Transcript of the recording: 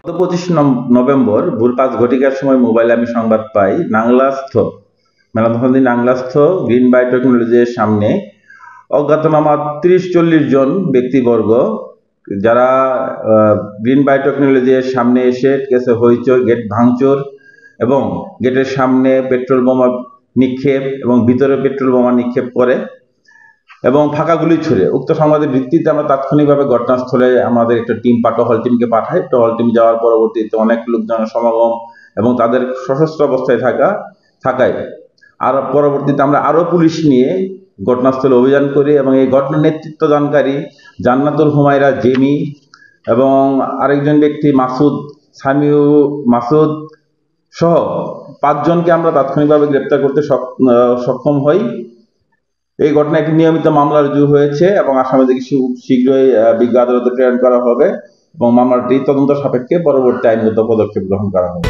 গত 25 নভেম্বর ভোর 5 ঘটিকার সময় মোবাইলে আমি সংবাদ পাই নাংলাস্থ গ্রিন বাই টেকনোলজির সামনে অজ্ঞাতনামা 30-40 জন ব্যক্তিবর্গ যারা গ্রিন বাই টেকনোলজির সামনে এসে গেছে হইচই, গেট ভাঙচুর এবং গেটের সামনে পেট্রোল বোমা নিক্ষেপ এবং ভিতরে পেট্রোল বোমা নিক্ষেপ করে এবং ফাঁকা গুলি ছুড়ে। উক্ত সংবাদের ভিত্তিতে আমরা তাৎক্ষণিকভাবে ঘটনাস্থলে আমাদের একটা টহল টিমকে পাঠাই। টহল টিম যাওয়ার পরবর্তীতে অনেক লোকজনের সমাগম এবং তাদের সশস্ত্র অবস্থায় থাকায় আর পরবর্তীতে আমরা আরও পুলিশ নিয়ে ঘটনাস্থলে অভিযান করি এবং এই ঘটনার নেতৃত্ব দানকারী জান্নাতুল হুমায়রা জেমি এবং আরেকজন ব্যক্তি মাসুদ সহ 5 জনকে আমরা তাৎক্ষণিকভাবে গ্রেপ্তার করতে সক্ষম হই। এই ঘটনায় একটি নিয়মিত মামলা রুজু হয়েছে এবং আসামিদেরকে শীঘ্রই বিজ্ঞ আদালতে প্রেরণ করা হবে এবং মামলাটি তদন্ত সাপেক্ষে পরবর্তী আইনগত পদক্ষেপ গ্রহণ করা হবে।